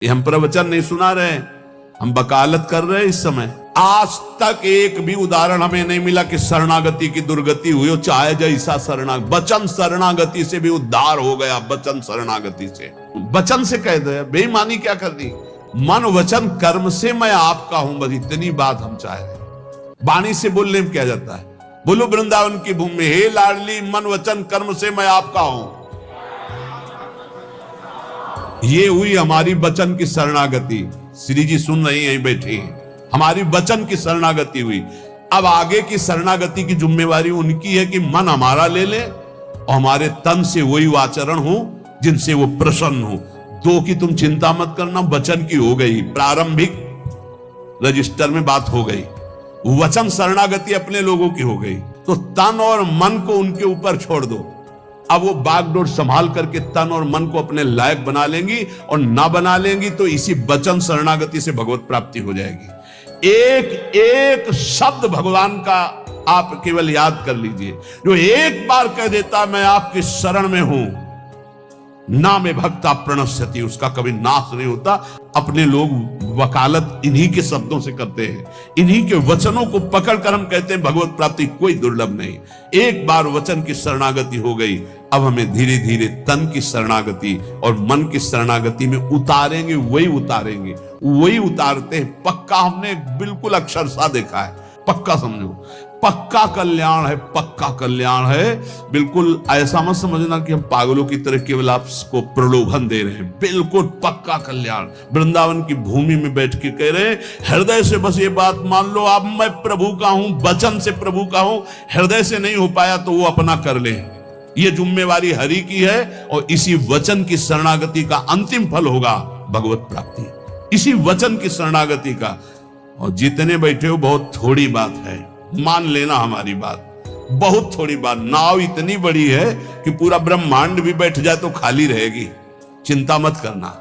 ये हम प्रवचन नहीं सुना रहे, हम वकालत कर रहे हैं इस समय। आज तक एक भी उदाहरण हमें नहीं मिला कि शरणागति की दुर्गति हुई हो, चाहे जैसा वचन शरणागति से भी उद्धार हो गया। वचन शरणागति से, वचन से कह दे, बेईमानी क्या कर दी। मन वचन कर्म से मैं आपका हूं, बस इतनी बात हम चाह रहे हैं। वाणी से बोलने में क्या जाता है। बोलो वृंदावन की भूमि में, हे लाडली मन वचन कर्म से मैं आपका हूं। ये हुई हमारी वचन की शरणागति। श्री जी सुन रही हैं, बैठी हैं। हमारी वचन की शरणागति हुई। अब आगे की शरणागति की जिम्मेवारी उनकी है कि मन हमारा ले ले और हमारे तन से वही आचरण हो जिनसे वो प्रसन्न हो। दो की तुम चिंता मत करना, वचन की हो गई, प्रारंभिक रजिस्टर में बात हो गई। वचन शरणागति अपने लोगों की हो गई, तो तन और मन को उनके ऊपर छोड़ दो। अब वो बागडोर संभाल करके तन और मन को अपने लायक बना लेंगी, और ना बना लेंगी तो इसी वचन शरणागति से भगवत प्राप्ति हो जाएगी। एक एक शब्द भगवान का आप केवल याद कर लीजिए। जो एक बार कह देता मैं आपकी शरण में हूं, ना में भक्ता प्रणश्यति, उसका कभी नाश नहीं होता। अपने लोग वकालत इन्हीं के शब्दों से करते हैं, इन्हीं के वचनों को पकड़कर हम कहते हैं भगवत प्राप्ति कोई दुर्लभ नहीं। एक बार वचन की शरणागति हो गई, अब हमें धीरे धीरे तन की शरणागति और मन की शरणागति में उतारेंगे, वही उतारते हैं। पक्का हमने बिल्कुल अक्षरशः देखा है, पक्का समझो, पक्का कल्याण है, पक्का कल्याण है। बिल्कुल ऐसा मत समझना कि हम पागलों की तरह केवल आपको प्रलोभन दे रहे हैं। बिल्कुल पक्का कल्याण। वृंदावन की भूमि में बैठ के कह रहे हैं, हृदय से बस ये बात मान लो, अब मैं प्रभु का हूं, वचन से प्रभु का हूं। हृदय से नहीं हो पाया तो वो अपना कर ले। ये जिम्मेवारी हरि की है, और इसी वचन की शरणागति का अंतिम फल होगा भगवत प्राप्ति, इसी वचन की शरणागति का। और जितने बैठे हो बहुत थोड़ी बात है, मान लेना हमारी बात, बहुत थोड़ी बात। नाव इतनी बड़ी है कि पूरा ब्रह्मांड भी बैठ जाए तो खाली रहेगी, चिंता मत करना,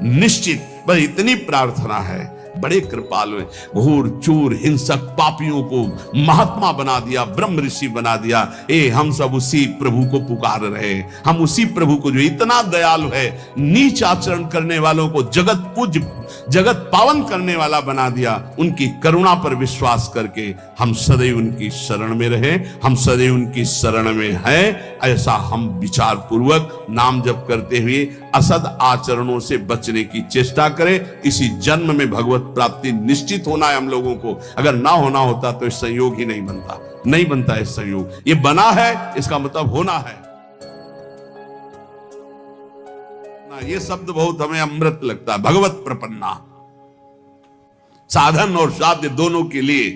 निश्चित। बस इतनी प्रार्थना है, बड़े कृपालु हैं। घोर चोर हिंसक पापियों को महात्मा बना दिया, ब्रह्म ऋषि बना दिया। हम सब उसी प्रभु को पुकार रहे, हम उसी प्रभु को जो इतना दयालु है, नीच आचरण करने वालों को जगत पूज्य जगत पावन करने वाला बना दिया। उनकी करुणा पर विश्वास करके हम सदैव उनकी शरण में रहे, हम सदैव उनकी शरण में हैं। ऐसा हम विचार पूर्वक नाम जप करते हुए असद आचरणों से बचने की चेष्टा करें। इसी जन्म में भगवत प्राप्ति निश्चित होना है हम लोगों को। अगर ना होना होता तो इस संयोग ही नहीं बनता, नहीं बनता इस संयोग। ये बना है, इसका मतलब होना है। ये शब्द बहुत हमें अमृत लगता है, भगवत प्रपन्ना। साधन और साध्य दोनों के लिए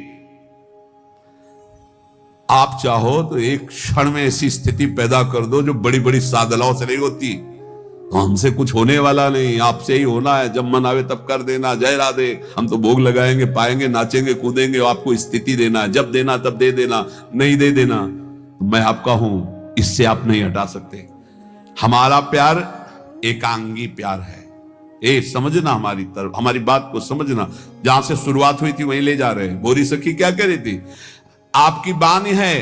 आप चाहो तो एक क्षण में ऐसी स्थिति पैदा कर दो जो बड़ी बड़ी साधनाओं से नहीं होती। तो हमसे कुछ होने वाला नहीं, आपसे ही होना है। जब मन आवे तब कर देना, जय राधे। हम तो भोग लगाएंगे, पाएंगे, नाचेंगे, कूदेंगे, आपको स्थिति देना है। जब देना तब दे देना, नहीं दे देना तो मैं आपका हूं, इससे आप नहीं हटा सकते। हमारा प्यार एकांगी प्यार है। समझना, हमारी तरफ, हमारी बात को समझना। जहां से शुरुआत हुई थी वहीं ले जा रहे हैं। बोरी सखी क्या कह रही थी? आपकी बानी है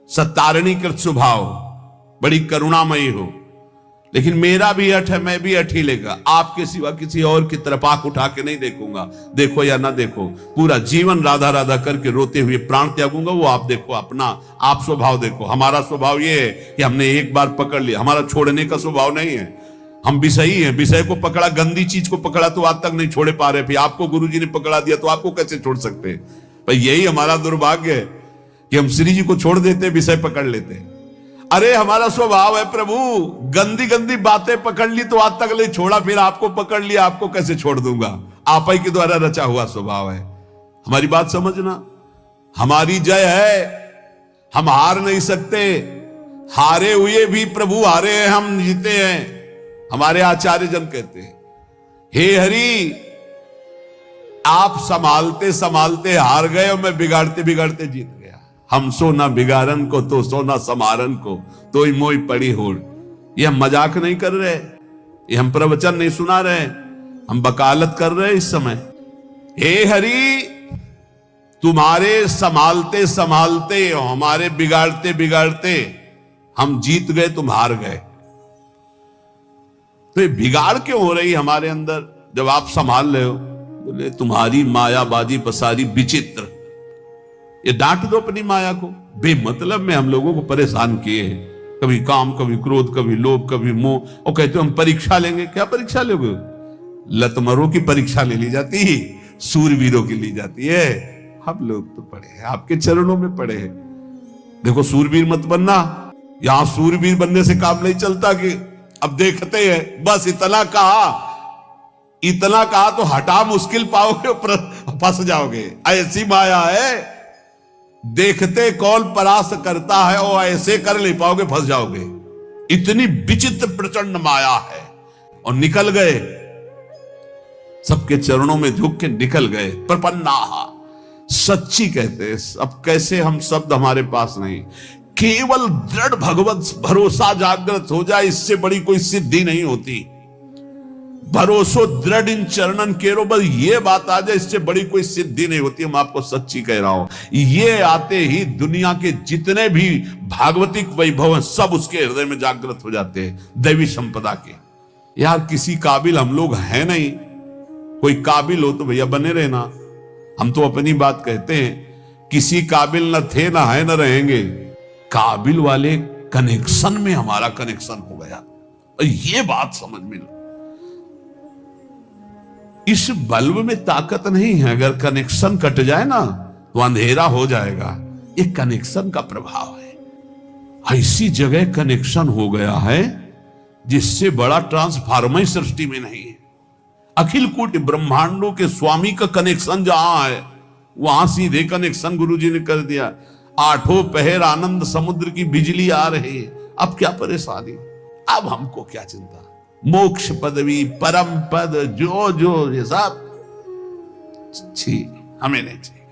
सत्तारणीकृत स्वभाव, बड़ी करुणामयी हो, लेकिन मेरा भी हठ है, मैं भी हठ ही लेगा। आपके सिवा किसी और की तरफ आंख उठा के नहीं देखूंगा। देखो या ना देखो, पूरा जीवन राधा राधा करके रोते हुए प्राण त्यागूंगा। वो आप देखो, अपना आप स्वभाव देखो। हमारा स्वभाव ये है कि हमने एक बार पकड़ लिया, हमारा छोड़ने का स्वभाव नहीं है। हम विषयी हैं, विषय को पकड़ा, गंदी चीज को पकड़ा तो आज तक नहीं छोड़े पा रहे। फिर आपको गुरुजी ने पकड़ा दिया तो आपको कैसे छोड़ सकते हैं? भाई यही हमारा दुर्भाग्य है कि हम श्री जी को छोड़ देते, विषय पकड़ लेते। अरे हमारा स्वभाव है प्रभु, गंदी गंदी बातें पकड़ ली तो आज तक नहीं छोड़ा, फिर आपको पकड़ लिया, आपको कैसे छोड़ दूंगा? आप ही के द्वारा रचा हुआ स्वभाव है। हमारी बात समझना, हमारी जय है, हम हार नहीं सकते। हारे हुए भी प्रभु हारे हैं, हम जीते हैं। हमारे आचार्य जन कहते हैं, हे हरि, आप संभालते संभालते हार गए और मैं बिगाड़ते बिगाड़ते जीत गया। हम सो ना बिगाड़न को तो सो ना समारन को, तो ही मोई पड़ी होड़। ये हम मजाक नहीं कर रहे, ये हम प्रवचन नहीं सुना रहे, हम वकालत कर रहे इस समय। हे हरि, तुम्हारे संभालते संभालते, हमारे बिगाड़ते बिगाड़ते हम जीत गए, तुम हार गए। तो ये बिगाड़ क्यों हो रही हमारे अंदर जब आप संभाल रहे हो? बोले तुम्हारी मायाबाजी पसारी विचित्र। ये डांट दो अपनी माया को। बेमतलब में हम लोगों को परेशान किए हैं, कभी काम, कभी क्रोध, कभी लोभ, कभी मोह, और कहते हो हम परीक्षा लेंगे। क्या परीक्षा लोगे? लतमरों की परीक्षा ले ली जाती है, सूरवीरों की ली जाती है। हम लोग तो पढ़े हैं, आपके चरणों में पढ़े हैं। देखो सूरवीर मत बनना, यहां सूरवीर बनने से काम नहीं चलता कि अब देखते हैं बस इतना कहा तो हटा मुश्किल पाओगे, फंस जाओगे। ऐसी माया है, देखते कौन परास्त करता है और ऐसे कर नहीं पाओगे, फंस जाओगे। इतनी विचित्र प्रचंड माया है। और निकल गए, सबके चरणों में झुक के निकल गए। प्रपन्नाहा, सच्ची कहते हैं। अब कैसे हम शब्द हमारे पास नहीं, केवल दृढ़ भगवत भरोसा जागृत हो जाए, इससे बड़ी कोई सिद्धि नहीं होती। भरोसो दृढ़ इन चरणन केरो, बस ये बात आ जाए, इससे बड़ी कोई सिद्धि नहीं होती। मैं आपको सच्ची कह रहा हूं, ये आते ही दुनिया के जितने भी भागवतिक वैभव हैं सब उसके हृदय में जागृत हो जाते हैं, दैवी संपदा के। यार किसी काबिल हम लोग हैं नहीं, कोई काबिल हो तो भैया बने रहना। हम तो अपनी बात कहते हैं, किसी काबिल न थे, न है, न रहेंगे। काबिल वाले कनेक्शन में हमारा कनेक्शन हो गया, और ये बात समझ में लो। इस बल्ब में ताकत नहीं है, अगर कनेक्शन कट जाए ना तो अंधेरा हो जाएगा। ये कनेक्शन का प्रभाव है। ऐसी जगह कनेक्शन हो गया है जिससे बड़ा ट्रांसफार्मर सृष्टि में नहीं है। अखिल कोटि ब्रह्मांडों के स्वामी का कनेक्शन जहां है, वहां सीधे कनेक्शन गुरुजी ने कर दिया। आठों पहर आनंद समुद्र की बिजली आ रही है। अब क्या परेशानी, अब हमको क्या चिंता। मोक्ष पदवी, परम पद, जो ये सब हमें नहीं चाहिए।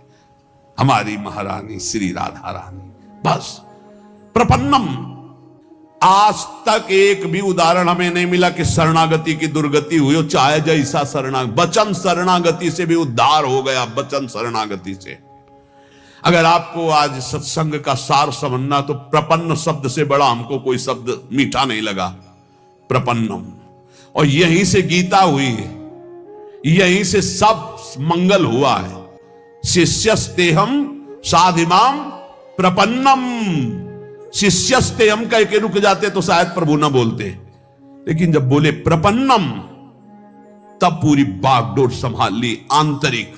हमारी महारानी श्री राधा रानी बस। प्रपन्नम, आज तक एक भी उदाहरण हमें नहीं मिला कि शरणागति की दुर्गति हुई हो। चाहे जैसा वचन शरणागति से भी उद्धार हो गया, वचन शरणागति से। अगर आपको आज सत्संग का सार समझना तो प्रपन्न शब्द से बड़ा हमको कोई शब्द मीठा नहीं लगा। प्रपन्नम, और यहीं से गीता हुई है, यहीं से सब मंगल हुआ है। शिष्यस्तेहम साधिमाम प्रपन्नम। शिष्यस्तेहम कह के रुक जाते तो शायद प्रभु ना बोलते, लेकिन जब बोले प्रपन्नम तब पूरी बागडोर संभाल ली आंतरिक।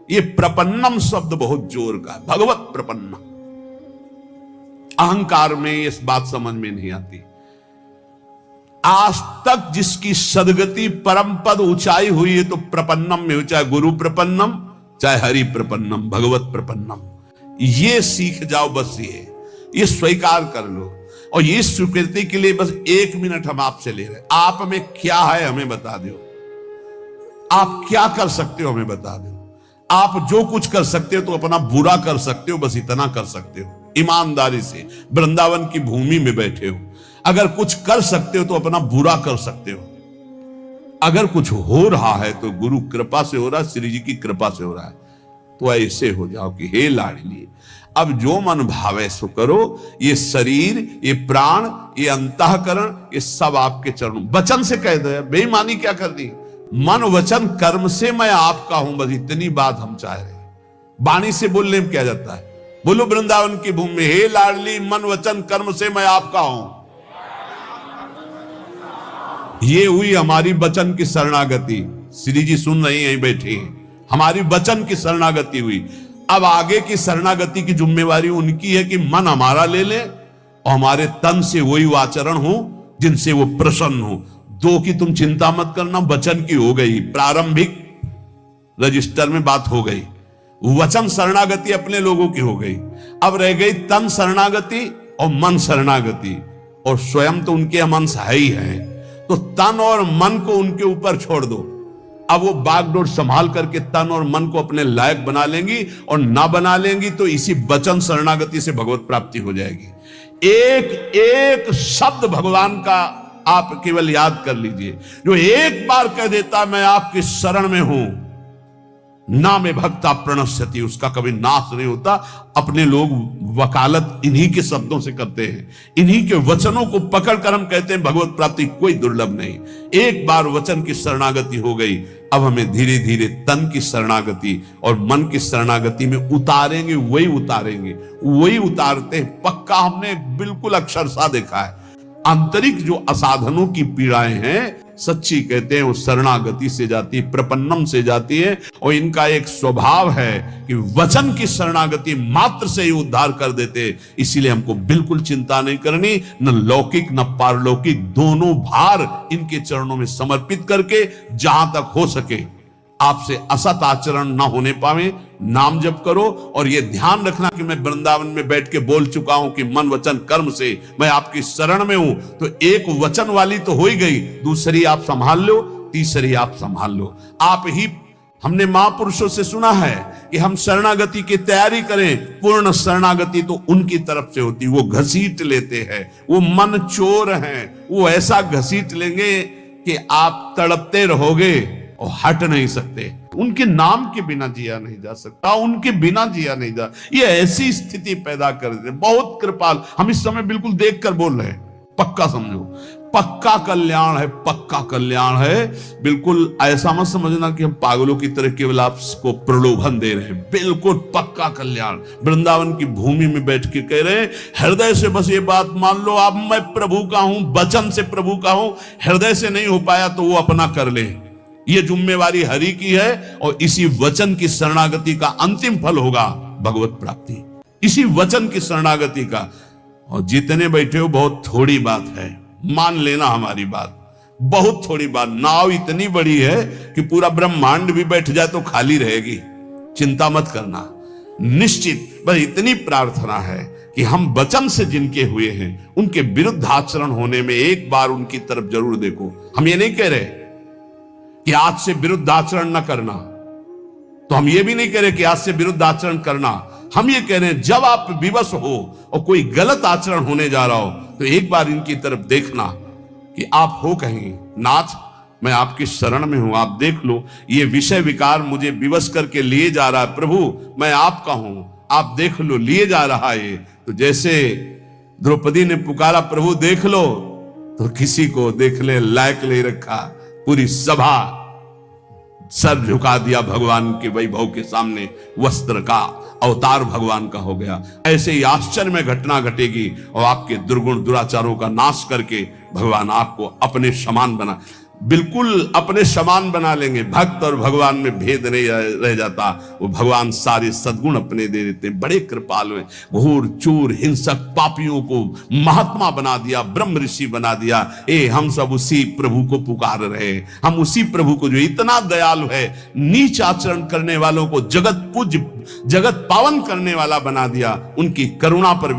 ये प्रपन्नम शब्द बहुत जोर का है, भगवत प्रपन्न। अहंकार में इस बात समझ में नहीं आती। आज तक जिसकी सदगति परम पद ऊंचाई हुई है तो प्रपन्नम में हो, चाहे गुरु प्रपन्नम, चाहे हरि प्रपन्नम, भगवत प्रपन्नम। ये सीख जाओ, बस ये स्वीकार कर लो। और ये स्वीकृति के लिए बस 1 मिनट हम आपसे ले रहे हैं। आप में क्या है हमें बता दो, आप क्या कर सकते हो हमें बता दो। आप जो कुछ कर सकते हो तो अपना बुरा कर सकते हो, बस इतना कर सकते हो। ईमानदारी से वृंदावन की भूमि में बैठे हो, अगर कुछ कर सकते हो तो अपना बुरा कर सकते हो। अगर कुछ हो रहा है तो गुरु कृपा से हो रहा है, श्री जी की कृपा से हो रहा है। तो ऐसे हो जाओ कि हे लाडली, अब जो मन भावे सो करो। ये शरीर, ये प्राण, ये अंतःकरण, ये सब आपके चरणों। वचन से कह दो, बेईमानी क्या कर दी। मन वचन कर्म से मैं आपका हूं, बस इतनी बात हम चाह रहे हैं। वाणी से बोलने में क्या जाता है। बोलो वृंदावन की भूमि में, हे लाडली मन वचन कर्म से मैं आपका हूं। ये हुई हमारी वचन की शरणागति। श्री जी सुन रही हैं, बैठे हैं। हमारी वचन की शरणागति हुई। अब आगे की शरणागति की जिम्मेवारी उनकी है कि मन हमारा ले ले और हमारे तन से वही आचरण हो जिनसे वो प्रसन्न हो। 2 की तुम चिंता मत करना, वचन की हो गई, प्रारंभिक रजिस्टर में बात हो गई। वचन शरणागति अपने लोगों की हो गई। अब रह गई तन शरणागति और मन शरणागति, और स्वयं तो उनके अंश है ही है। तो तन और मन को उनके ऊपर छोड़ दो। अब वो बागडोर संभाल करके तन और मन को अपने लायक बना लेंगी, और ना बना लेंगी तो इसी वचन शरणागति से भगवत प्राप्ति हो जाएगी। एक एक शब्द भगवान का आप केवल याद कर लीजिए। जो एक बार कह देता मैं आपकी शरण में हूं, ना में भक्ता प्रणश्यति, उसका कभी नाश नहीं होता। अपने लोग वकालत इन्हीं के शब्दों से करते हैं, इन्हीं के वचनों को पकड़कर हम कहते हैं भगवत प्राप्ति कोई दुर्लभ नहीं। एक बार वचन की शरणागति हो गई, अब हमें धीरे धीरे तन की शरणागति और मन की शरणागति में उतारेंगे, वही उतारते हैं। पक्का हमने बिल्कुल अक्षरशः देखा है। आंतरिक जो असाधनों की पीड़ाएं हैं, सच्ची कहते हैं वो शरणागति से जाती है, प्रपन्नम से जाती है। और इनका एक स्वभाव है कि वचन की शरणागति मात्र से ही उद्धार कर देते। इसीलिए हमको बिल्कुल चिंता नहीं करनी, न लौकिक न पारलौकिक, दोनों भार इनके चरणों में समर्पित करके जहां तक हो सके आपसे असत आचरण ना होने पावे, नाम जप करो। और ये ध्यान रखना कि मैं वृंदावन में बैठ के बोल चुका हूं कि मन वचन कर्म से मैं आपकी शरण में हूं, तो एक वचन वाली तो हो ही गई, दूसरी आप संभाल लो, तीसरी आप संभाल लो। आप ही, हमने महापुरुषों से सुना है कि हम शरणागति की तैयारी करें। पूर्ण शरणागति तो उनकी तरफ से होती, वो घसीट लेते हैं, वो मन चोर हैं, वो ऐसा घसीट लेंगे कि आप तड़पते रहोगे और हट नहीं सकते। उनके नाम के बिना जिया नहीं जा सकता, उनके बिना जिया नहीं जा, ये ऐसी स्थिति पैदा कर देते। बहुत कृपाल, हम इस समय बिल्कुल देखकर बोल रहे हैं, पक्का समझो, पक्का कल्याण है, पक्का कल्याण है। बिल्कुल ऐसा मत समझना कि हम पागलों की तरह केवल आपको प्रलोभन दे रहे हैं, बिल्कुल पक्का कल्याण। वृंदावन की भूमि में बैठ के कह रहे हैं, हृदय से बस ये बात मान लो, अब मैं प्रभु का हूं, वचन से प्रभु का हूं। हृदय से नहीं हो पाया तो वो अपना कर ले, ये जिम्मेवारी हरि की है। और इसी वचन की शरणागति का अंतिम फल होगा भगवत प्राप्ति, इसी वचन की शरणागति का। और जितने बैठे हो बहुत थोड़ी बात है, मान लेना हमारी बात, बहुत थोड़ी बात। नाव इतनी बड़ी है कि पूरा ब्रह्मांड भी बैठ जाए तो खाली रहेगी, चिंता मत करना। निश्चित बस इतनी प्रार्थना है कि हम वचन से जिनके हुए हैं उनके विरुद्ध आचरण होने में एक बार उनकी तरफ जरूर देखो। हम ये नहीं कह रहे कि आज से विरुद्ध आचरण न करना, तो हम ये भी नहीं कह रहे कि आज से विरुद्ध आचरण करना। हम ये कह रहे हैं जब आप विवश हो और कोई गलत आचरण होने जा रहा हो तो एक बार इनकी तरफ देखना कि आप हो कहीं, नाथ मैं आपकी शरण में हूं, आप देख लो, ये विषय विकार मुझे विवश करके लिए जा रहा है, प्रभु मैं आपका हूं, आप देख लो, लिए जा रहा है। तो जैसे द्रौपदी ने पुकारा प्रभु देख लो, तो किसी को देखने लायक नहीं रखा, पूरी सभा सर झुका दिया भगवान के वैभव के सामने, वस्त्र का अवतार भगवान का हो गया। ऐसे ही आश्चर्य में घटना घटेगी और आपके दुर्गुण दुराचारों का नाश करके भगवान आपको अपने समान बना, बिल्कुल अपने समान बना लेंगे। भक्त और भगवान में भेद नहीं रह जाता, वो भगवान सारे सद्गुण अपने दे देते हैं, बड़े कृपालु हैं। घोर चोर हिंसक पापियों को महात्मा बना दिया, ब्रह्म ऋषि बना दिया। हम सब उसी प्रभु को पुकार रहे हैं, हम उसी प्रभु को जो इतना दयालु है, नीच आचरण करने वालों को जगत पूज्य जगत पावन करने वाला बना दिया, उनकी करुणा पर